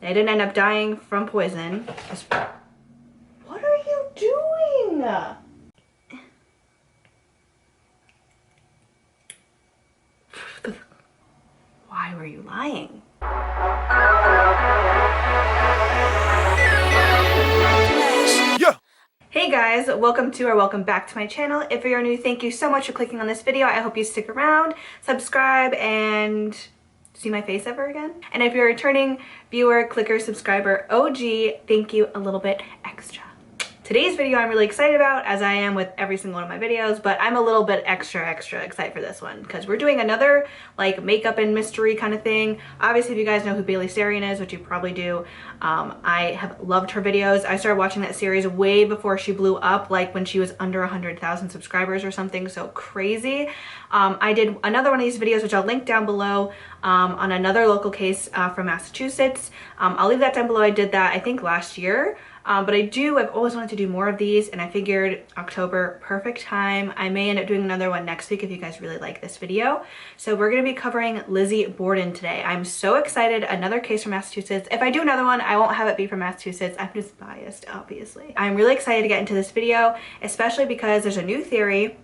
They didn't end up dying from poison. What are you doing? Why were you lying? Yeah. Hey guys, welcome back to my channel. If you're new, thank you so much for clicking on this video. I hope you stick around, subscribe, and see my face ever again. And if you're a returning viewer, clicker, subscriber, OG, thank you a little bit extra. Today's video I'm really excited about, as I am with every single one of my videos, but I'm a little bit extra excited for this one because we're doing another like makeup and mystery kind of thing. Obviously, if you guys know who Bailey Sarian is, which you probably do, I have loved her videos. I started watching that series way before she blew up, like when she was under 100,000 subscribers or something so crazy. I did another one of these videos, which I'll link down below, on another local case from Massachusetts. I'll leave that down below. I did that, I think, last year. But I've always wanted to do more of these, and I figured October, perfect time. I may end up doing another one next week if you guys really like this video. So we're going to be covering Lizzie Borden today. I'm so excited. Another case from Massachusetts. If I do another one, I won't have it be from Massachusetts. I'm just biased, obviously. I'm really excited to get into this video, especially because there's a new theory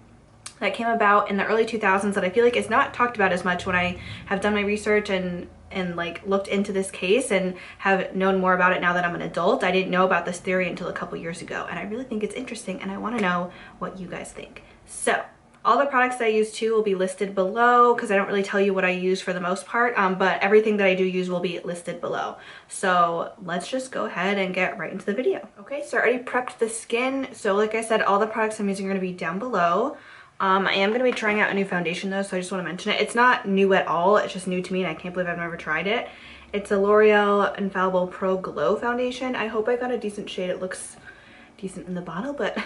that came about in the early 2000s that I feel like is not talked about as much when I have done my research and like looked into this case and have known more about it now that I'm an adult. I didn't know about this theory until a couple years ago, and I really think it's interesting, and I want to know what you guys think. So all the products that I use too will be listed below because I don't really tell you what I use for the most part, but everything that I do use will be listed below. So let's just go ahead and get right into the video. Okay, so I already prepped the skin. So like I said, all the products I'm using are going to be down below. I am going to be trying out a new foundation though, so I just want to mention it. It's not new at all, it's just new to me and I can't believe I've never tried it. It's a L'Oreal Infallible Pro Glow foundation. I hope I got a decent shade. It looks decent in the bottle, but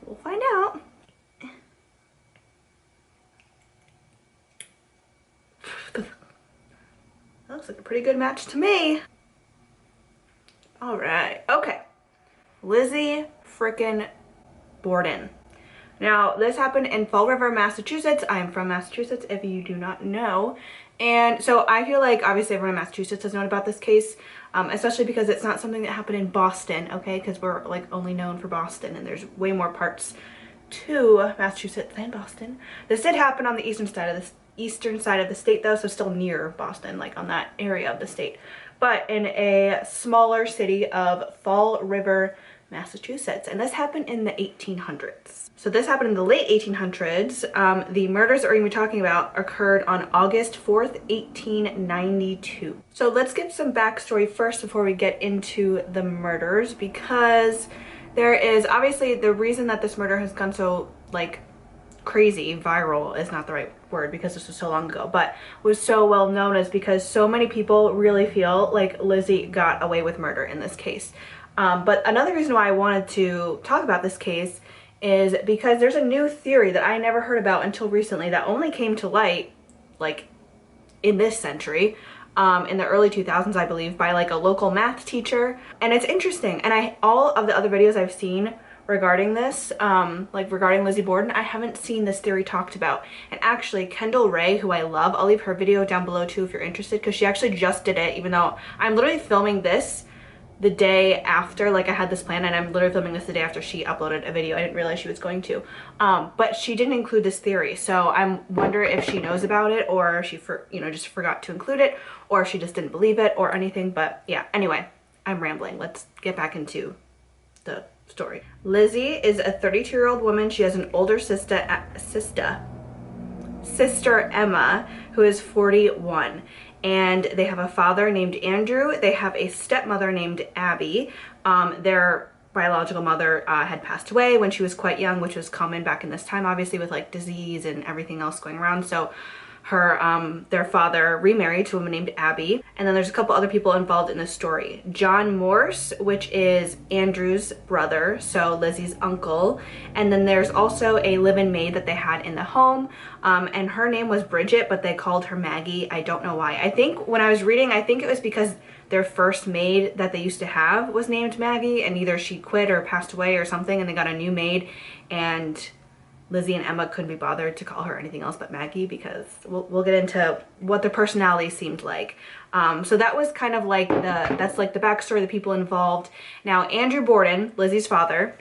we'll find out. That looks like a pretty good match to me. Alright, okay. Lizzie frickin' Borden. Now, this happened in Fall River, Massachusetts. I am from Massachusetts, if you do not know. And so I feel like, obviously, everyone in Massachusetts has known about this case, especially because it's not something that happened in Boston, okay? Because we're, like, only known for Boston, and there's way more parts to Massachusetts than Boston. This did happen on the eastern side of the state, though, so still near Boston, like on that area of the state. But in a smaller city of Fall River, Massachusetts, and this happened in the 1800s. So this happened in the late 1800s. The murders that we're going to be talking about occurred on August 4th, 1892. So let's give some backstory first before we get into the murders, because there is obviously the reason that this murder has gone so like crazy, viral is not the right word because this was so long ago, but was so well known is because so many people really feel like Lizzie got away with murder in this case. But another reason why I wanted to talk about this case is because there's a new theory that I never heard about until recently that only came to light like in this century, in the early 2000s, I believe, by like a local math teacher. And it's interesting, and all of the other videos I've seen regarding this, like regarding Lizzie Borden, I haven't seen this theory talked about. And actually, Kendall Ray, who I love, I'll leave her video down below too if you're interested, because she actually just did it, even though I'm literally filming this the day after, like I had this plan, and I'm literally filming this the day after she uploaded a video. I didn't realize she was going to, but she didn't include this theory, so I wonder if she knows about it, or if she just forgot to include it, or if she just didn't believe it or anything. But yeah, anyway, I'm rambling. Let's get back into the story. Lizzie is a 32-year-old woman. She has an older sister Emma, who is 41. And they have a father named Andrew. They have a stepmother named Abby. Their biological mother had passed away when she was quite young, which was common back in this time, obviously, with like disease and everything else going around. So their father remarried to a woman named Abby. And then there's a couple other people involved in this story. John Morse, which is Andrew's brother, so Lizzie's uncle. And then there's also a live-in maid that they had in the home. And her name was Bridget, but they called her Maggie. I don't know why. I think when I was reading, I think it was because their first maid that they used to have was named Maggie, and either she quit or passed away or something, and they got a new maid, and Lizzie and Emma couldn't be bothered to call her anything else but Maggie, because we'll get into what their personality seemed like. So that was kind of like that's like the backstory, the people involved. Now, Andrew Borden, Lizzie's father,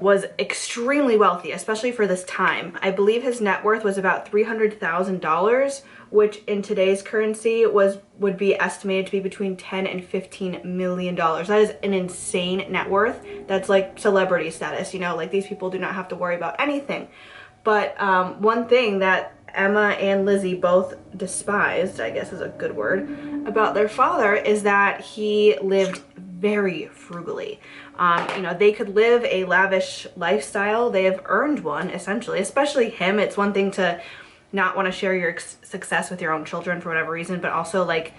was extremely wealthy, especially for this time. I believe his net worth was about $300,000, which in today's currency would be estimated to be between 10 and 15 million dollars. That is an insane net worth. That's like celebrity status, you know, like these people do not have to worry about anything. But one thing that Emma and Lizzie both despised, I guess is a good word, about their father is that he lived very frugally. You know, they could live a lavish lifestyle. They have earned one, essentially, especially him. It's one thing to not want to share your success with your own children for whatever reason, but also like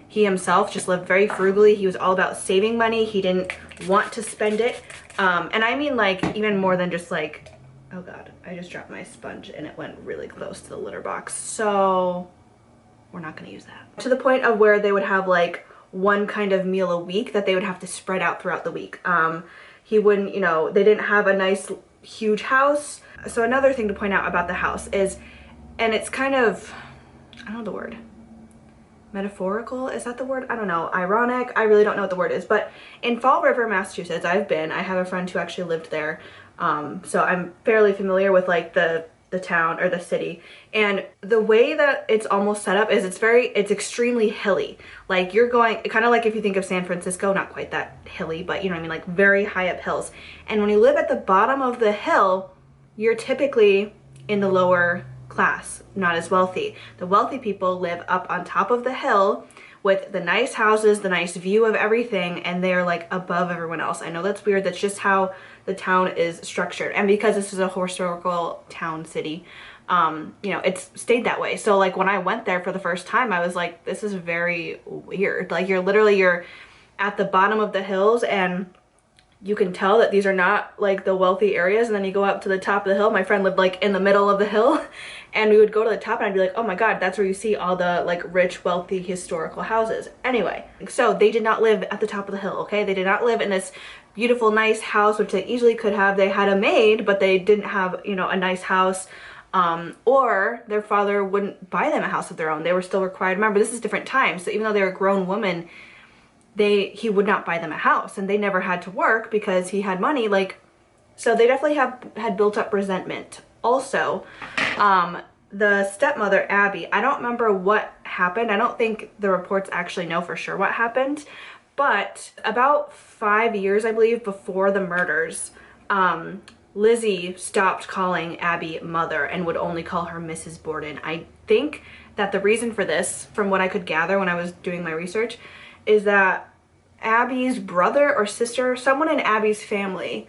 he himself just lived very frugally. He was all about saving money. He didn't want to spend it. And I mean like even more than just like, oh God, I just dropped my sponge and it went really close to the litter box. So we're not gonna use that. To the point of where they would have like one kind of meal a week that they would have to spread out throughout the week. He wouldn't, you know, they didn't have a nice huge house. So another thing to point out about the house is, and it's kind of, I don't know the word, metaphorical, is that the word? I don't know, ironic, I really don't know what the word is, but in Fall River, Massachusetts, I have a friend who actually lived there, so I'm fairly familiar with like the town or the city, and the way that it's almost set up is it's extremely hilly. Like you're going, kind of like if you think of San Francisco, not quite that hilly, but you know what I mean, like very high up hills. And when you live at the bottom of the hill, you're typically in the lower class, not as wealthy. The wealthy people live up on top of the hill with the nice houses, the nice view of everything, and they're like above everyone else. I know that's weird, that's just how the town is structured. And because this is a historical town city, you know, it's stayed that way. So like when I went there for the first time, I was like, this is very weird. Like you're at the bottom of the hills and you can tell that these are not like the wealthy areas, and then you go up to the top of the hill. My friend lived like in the middle of the hill, and we would go to the top and I'd be like, oh my God, that's where you see all the like rich, wealthy, historical houses. Anyway, so they did not live at the top of the hill, okay? They did not live in this beautiful, nice house, which they easily could have. They had a maid, but they didn't have, you know, a nice house, or their father wouldn't buy them a house of their own. They were still required. Remember, this is different times. So even though they were grown women, he would not buy them a house, and they never had to work because he had money. Like, so they definitely had built up resentment. Also, the stepmother, Abby, I don't remember what happened. I don't think the reports actually know for sure what happened, but about 5 years, I believe, before the murders, Lizzie stopped calling Abby mother and would only call her Mrs. Borden. I think that the reason for this, from what I could gather when I was doing my research, is that Abby's brother or sister, someone in Abby's family,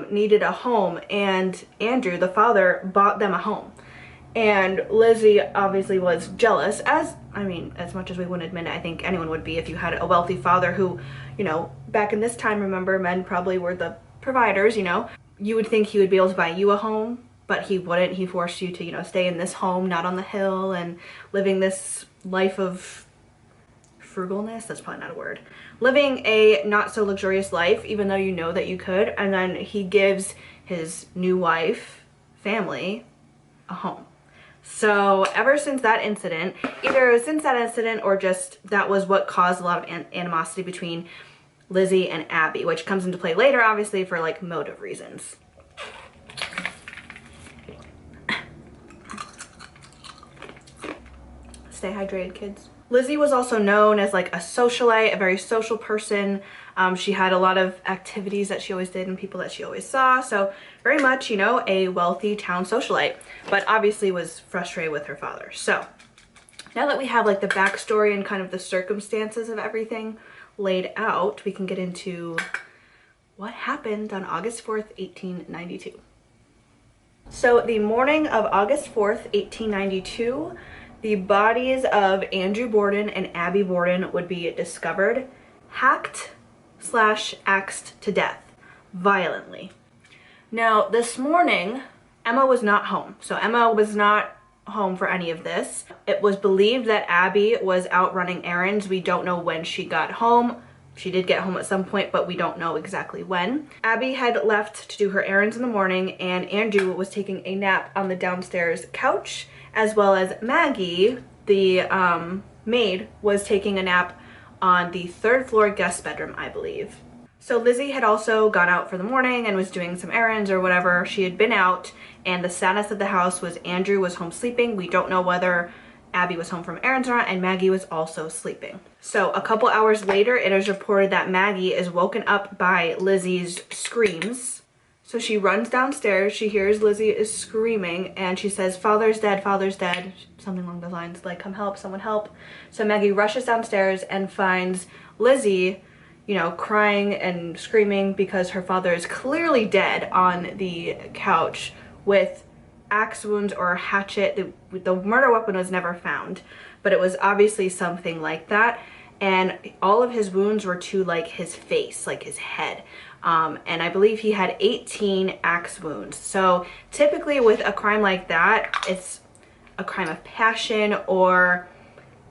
needed a home, and Andrew, the father, bought them a home. And Lizzie obviously was jealous, as much as we wouldn't admit it, I think anyone would be if you had a wealthy father who, you know, back in this time, remember, men probably were the providers, you know. You would think he would be able to buy you a home, but he wouldn't. He forced you to, you know, stay in this home, not on the hill, and living this life of frugalness, that's probably not a word, living a not so luxurious life, even though you know that you could. And then he gives his new wife family a home. So ever since that incident, either since that incident or just that was what caused a lot of animosity between Lizzie and Abby, which comes into play later, obviously, for like motive reasons. Stay hydrated, kids. Lizzie was also known as like a socialite, a very social person. She had a lot of activities that she always did and people that she always saw. So very much, you know, a wealthy town socialite, but obviously was frustrated with her father. So now that we have like the backstory and kind of the circumstances of everything laid out, we can get into what happened on August 4th, 1892. So the morning of August 4th, 1892, the bodies of Andrew Borden and Abby Borden would be discovered, hacked/axed to death violently. Now, this morning, Emma was not home. So Emma was not home for any of this. It was believed that Abby was out running errands. We don't know when she got home. She did get home at some point, but we don't know exactly when. Abby had left to do her errands in the morning, and Andrew was taking a nap on the downstairs couch, as well as Maggie, the maid was taking a nap on the 3rd floor guest bedroom, I believe. So Lizzie had also gone out for the morning and was doing some errands or whatever. She had been out, and the status of the house was Andrew was home sleeping. We don't know whether Abby was home from errands or not, and Maggie was also sleeping. So a couple hours later, it is reported that Maggie is woken up by Lizzie's screams. So she runs downstairs, she hears Lizzie is screaming, and she says, "Father's dead, father's dead," something along the lines like, "Come help, someone help." So Maggie rushes downstairs and finds Lizzie, you know, crying and screaming because her father is clearly dead on the couch with axe wounds or a hatchet. The murder weapon was never found, but it was obviously something like that. And all of his wounds were to like his face, like his head. And I believe he had 18 axe wounds. So typically with a crime like that, it's a crime of passion, or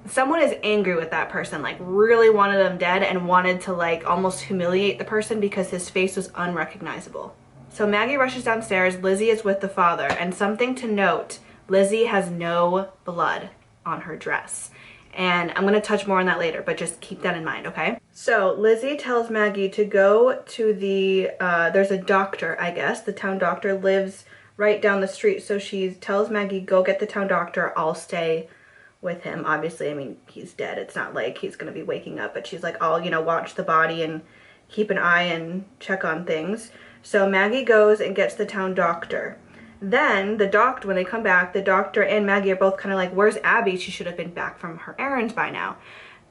someone is angry with that person, like really wanted them dead and wanted to like almost humiliate the person because his face was unrecognizable. So Maggie rushes downstairs, Lizzie is with the father, and something to note, Lizzie has no blood on her dress. And I'm gonna touch more on that later, but just keep that in mind, okay? So Lizzie tells Maggie to go to the, there's a doctor, I guess. The town doctor lives right down the street. So she tells Maggie, go get the town doctor, I'll stay with him. Obviously, I mean, he's dead. It's not like he's gonna be waking up, but she's like, I'll, you know, watch the body and keep an eye and check on things. So Maggie goes and gets the town doctor. Then the doctor, when they come back, the doctor and Maggie are both kind of like, where's Abby? She should have been back from her errands by now.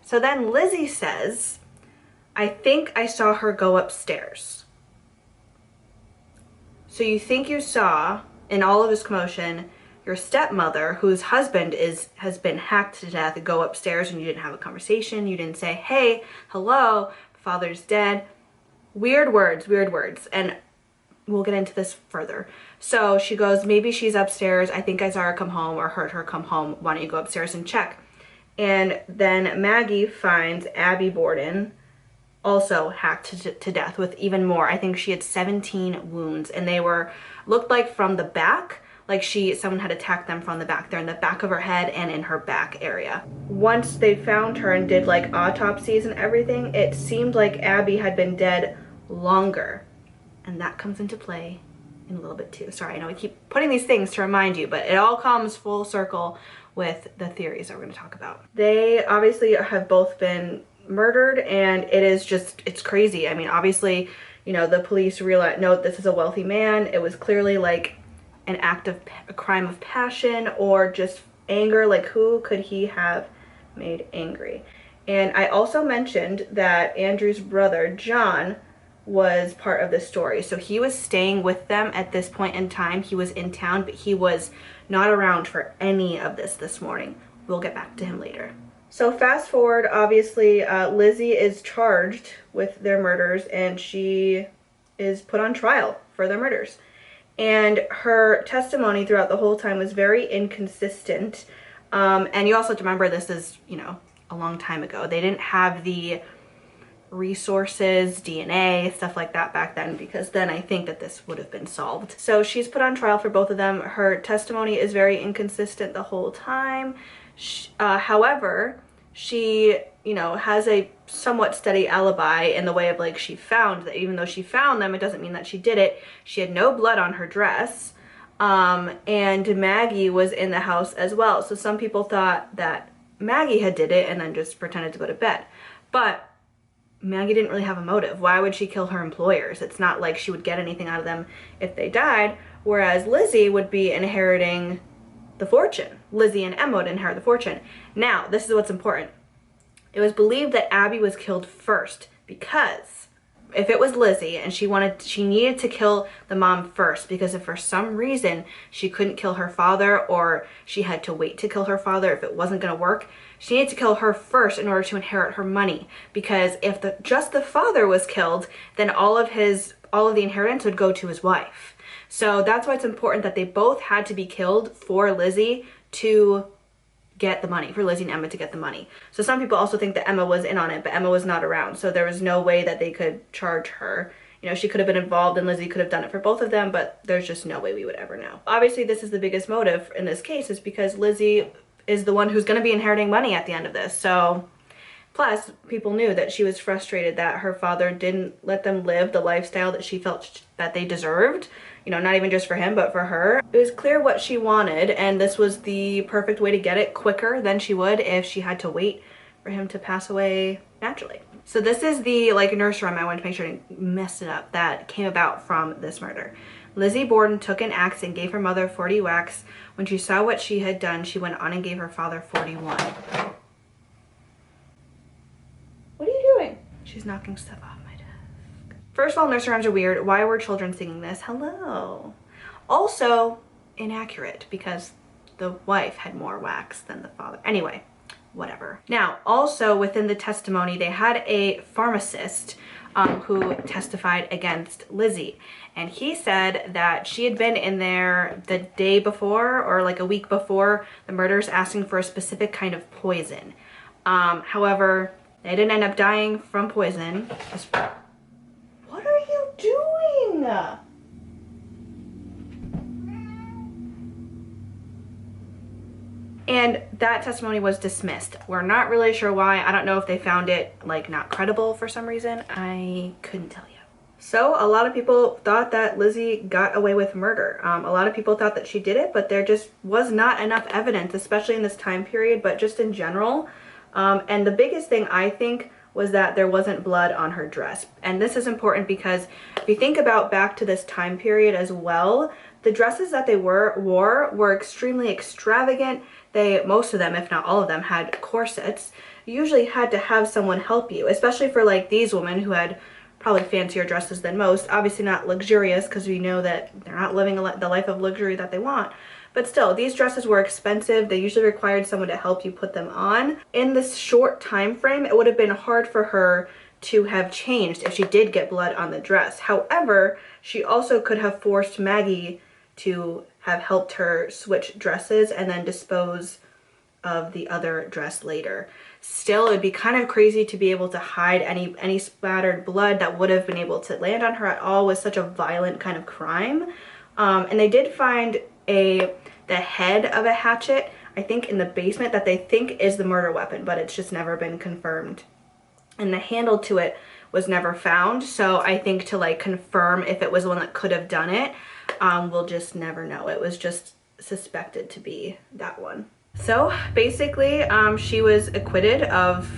So then Lizzie says, I think I saw her go upstairs. So you think you saw, in all of this commotion, your stepmother, whose husband has been hacked to death, go upstairs, and you didn't have a conversation. You didn't say, hey, hello, father's dead. Weird words, and we'll get into this further. So she goes, maybe she's upstairs. I think I saw her come home or heard her come home. Why don't you go upstairs and check? And then Maggie finds Abby Borden also hacked to death with even more. I think she had 17 wounds, and they looked like from the back, like someone had attacked them from the back. They're in the back of her head and in her back area. Once they found her and did like autopsies and everything, it seemed like Abby had been dead longer. And that comes into play in a little bit too. Sorry, I know we keep putting these things to remind you, but it all comes full circle with the theories that we're going to talk about. They obviously have both been murdered, and it is just, it's crazy. I mean, obviously, you know, the police realized, no, this is a wealthy man. It was clearly like an act of a crime of passion or just anger. Like, who could he have made angry? And I also mentioned that Andrew's brother, John, was part of this story. So he was staying with them at this point in time. He was in town, but he was not around for any of this morning. We'll get back to him later. So fast forward, obviously, Lizzie is charged with their murders, and she is put on trial for their murders. And her testimony throughout the whole time was very inconsistent. And you also have to remember, this is, you know, a long time ago. They didn't have the resources, DNA, stuff like that back then, because then I think that this would have been solved. So she's put on trial for both of them. Her testimony is very inconsistent the whole time. However, she, you know, has a somewhat steady alibi in the way of like, she found that even though she found them, it doesn't mean that she did it. She had no blood on her dress. And Maggie was in the house as well. So some people thought that Maggie had did it and then just pretended to go to bed. But Maggie didn't really have a motive. Why would she kill her employers? It's not like she would get anything out of them if they died, whereas Lizzie would be inheriting the fortune. Lizzie and Emma would inherit the fortune. Now, this is what's important. It was believed that Abby was killed first because if it was Lizzie and she needed to kill the mom first, because if for some reason she couldn't kill her father, or she had to wait to kill her father if it wasn't going to work, she needed to kill her first in order to inherit her money. Because if just the father was killed, then all of the inheritance would go to his wife. So that's why it's important that they both had to be killed for Lizzie to get the money, for Lizzie and Emma to get the money. So some people also think that Emma was in on it, but Emma was not around, so there was no way that they could charge her. You know, she could have been involved and Lizzie could have done it for both of them, but there's just no way we would ever know. Obviously, this is the biggest motive in this case, is because Lizzie is the one who's going to be inheriting money at the end of this. So plus people knew that she was frustrated that her father didn't let them live the lifestyle that she felt that they deserved, you know, not even just for him but for her. It was clear what she wanted, and this was the perfect way to get it quicker than she would if she had to wait for him to pass away naturally. So this is the like nurse rhyme, I wanted to make sure I didn't mess it up, that came about from this murder. Lizzie Borden took an axe and gave her mother 40 whacks. When she saw what she had done, she went on and gave her father 41. What are you doing? She's knocking stuff off my desk. First of all, nursery rhymes are weird. Why were children singing this? Hello. Also inaccurate because the wife had more whacks than the father. Anyway, whatever. Now, also within the testimony, they had a pharmacist who testified against Lizzie, and he said that she had been in there the day before or like a week before the murders asking for a specific kind of poison. However, they didn't end up dying from poison. What are you doing? And that testimony was dismissed. We're not really sure why. I don't know if they found it like not credible for some reason. I couldn't tell you. So a lot of people thought that Lizzie got away with murder. A lot of people thought that she did it, but there just was not enough evidence, especially in this time period, but just in general. And the biggest thing I think was that there wasn't blood on her dress. And this is important because if you think about back to this time period as well, the dresses that they wore were extremely extravagant. Most of them, if not all of them, had corsets. You usually had to have someone help you, especially for like these women who had probably fancier dresses than most. Obviously not luxurious because we know that they're not living the life of luxury that they want. But still, these dresses were expensive. They usually required someone to help you put them on. In this short time frame, it would have been hard for her to have changed if she did get blood on the dress. However, she also could have forced Maggie to have helped her switch dresses and then dispose of the other dress later. Still, it'd be kind of crazy to be able to hide any splattered blood that would have been able to land on her at all with such a violent kind of crime. And they did find the head of a hatchet, I think in the basement, that they think is the murder weapon, but it's just never been confirmed. And the handle to it was never found, so I think to like confirm if it was the one that could have done it, we'll just never know. It was just suspected to be that one. So basically, she was acquitted of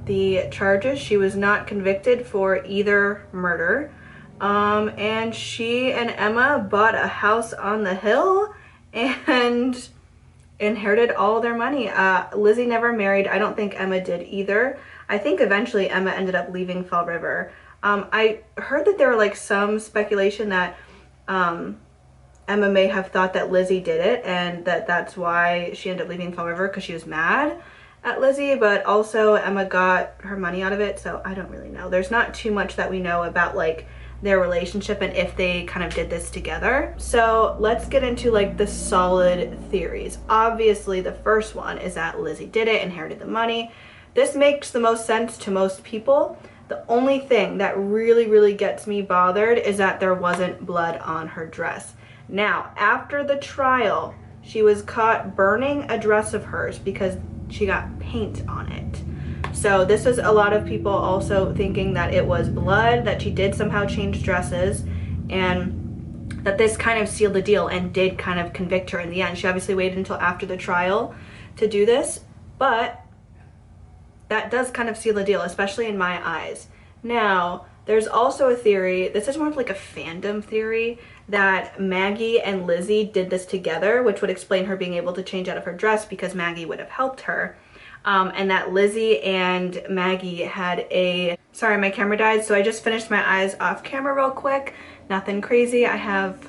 the charges. She was not convicted for either murder. And she and Emma bought a house on the hill and inherited all their money. Lizzie never married. I don't think Emma did either. I think eventually Emma ended up leaving Fall River. I heard that there were like some speculation that Emma may have thought that Lizzie did it and that's why she ended up leaving Fall River, because she was mad at Lizzie, but also Emma got her money out of it, so I don't really know. There's not too much that we know about like their relationship and if they kind of did this together. So let's get into like the solid theories. Obviously the first one is that Lizzie did it, inherited the money. This makes the most sense to most people. The only thing that really gets me bothered is that there wasn't blood on her dress. Now, after the trial, she was caught burning a dress of hers because she got paint on it. So this is a lot of people also thinking that it was blood, that she did somehow change dresses, and that this kind of sealed the deal and did kind of convict her in the end. She obviously waited until after the trial to do this, but that does kind of seal the deal, especially in my eyes. Now, there's also a theory, this is more of like a fandom theory, that Maggie and Lizzie did this together, which would explain her being able to change out of her dress because Maggie would have helped her. And that Lizzie and Maggie had a... Sorry, my camera died, so I just finished my eyes off camera real quick. Nothing crazy. I have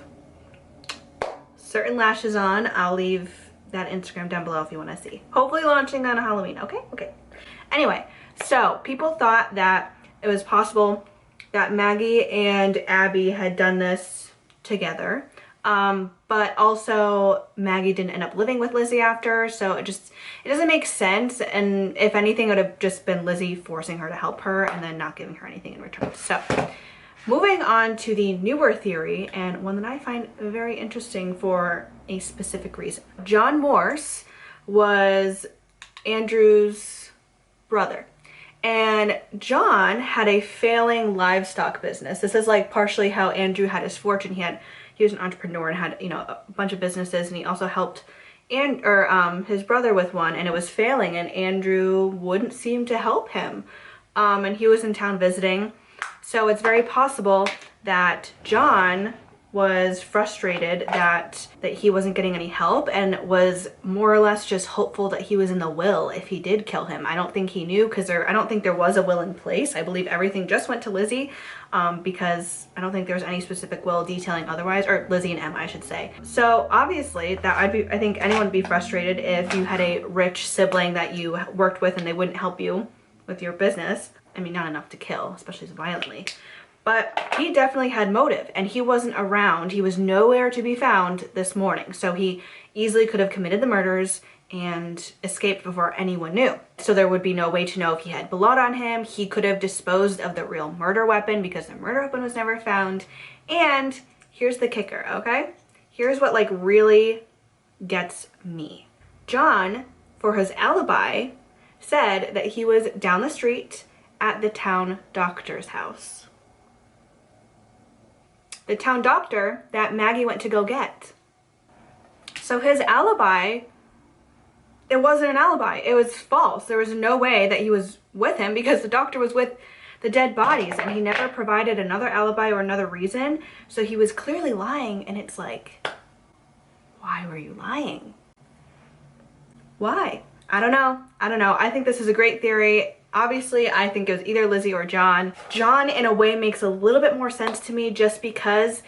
certain lashes on. I'll leave that Instagram down below if you want to see. Hopefully launching on Halloween, okay? Okay. Anyway, so people thought that it was possible that Maggie and Abby had done this together. But also Maggie didn't end up living with Lizzie after, so it doesn't make sense. And if anything, it would have just been Lizzie forcing her to help her and then not giving her anything in return. So moving on to the newer theory, and one that I find very interesting for a specific reason. John Morse was Andrew's brother. And John had a failing livestock business. This is like partially how Andrew had his fortune. He was an entrepreneur and had, you know, a bunch of businesses, and he also helped his brother with one, and it was failing, and Andrew wouldn't seem to help him. And he was in town visiting. So it's very possible that John was frustrated that he wasn't getting any help, and was more or less just hopeful that he was in the will if he did kill him. I don't think he knew, because I don't think there was a will in place. I believe everything just went to Lizzie, because I don't think there was any specific will detailing otherwise, or Lizzie and Emma, I should say. So obviously I think anyone would be frustrated if you had a rich sibling that you worked with and they wouldn't help you with your business. I mean, not enough to kill, especially violently. But he definitely had motive, and he wasn't around. He was nowhere to be found this morning. So he easily could have committed the murders and escaped before anyone knew. So there would be no way to know if he had blood on him. He could have disposed of the real murder weapon, because the murder weapon was never found. And here's the kicker, okay? Here's what like really gets me. John, for his alibi, said that he was down the street at the town doctor's house. The town doctor that Maggie went to go get. So his alibi, it wasn't an alibi. It was false. There was no way that he was with him, because the doctor was with the dead bodies, and he never provided another alibi or another reason. So he was clearly lying, and it's like, why were you lying? Why? I don't know. I think this is a great theory. Obviously, I think it was either Lizzie or John. John, in a way, makes a little bit more sense to me, just because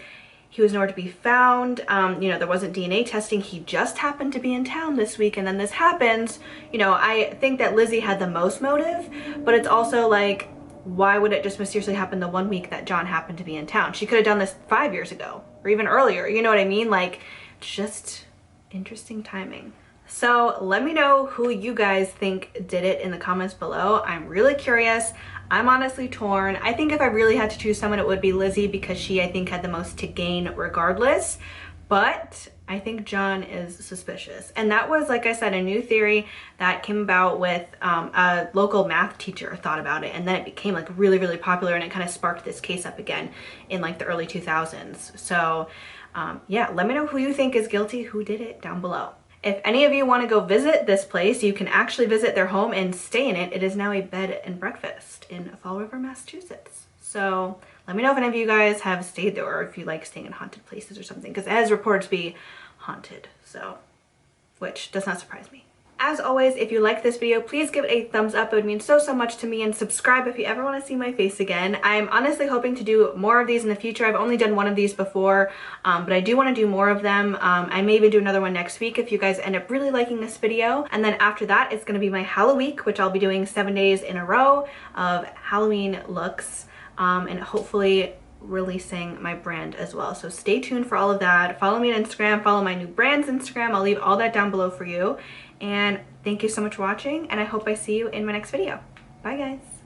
he was nowhere to be found. You know, there wasn't DNA testing. He just happened to be in town this week, and then this happens. You know, I think that Lizzie had the most motive, but it's also like, why would it just mysteriously happen the 1 week that John happened to be in town? She could have done this 5 years ago, or even earlier. You know what I mean? Like, just interesting timing. So let me know who you guys think did it in the comments below. I'm really curious. I'm honestly torn. I think if I really had to choose someone, it would be Lizzie, because she, I think, had the most to gain regardless. But I think John is suspicious. And that was, like I said, a new theory that came about with a local math teacher thought about it. And then it became like really, really popular, and it kind of sparked this case up again in like the early 2000s. So yeah, let me know who you think is guilty, who did it, down below. If any of you want to go visit this place, you can actually visit their home and stay in it. It is now a bed and breakfast in Fall River, Massachusetts. So let me know if any of you guys have stayed there, or if you like staying in haunted places or something, because it has reported to be haunted, so, which does not surprise me. As always, if you liked this video, please give it a thumbs up. It would mean so much to me, and subscribe if you ever want to see my face again. I'm honestly hoping to do more of these in the future. I've only done one of these before, but I do want to do more of them. I may even do another one next week if you guys end up really liking this video. And then after that, it's going to be my Halloween, which I'll be doing 7 days in a row of Halloween looks, and hopefully releasing my brand as well. So stay tuned for all of that. Follow me on Instagram, follow my new brand's Instagram. I'll leave all that down below for you. And thank you so much for watching, and I hope I see you in my next video. Bye guys.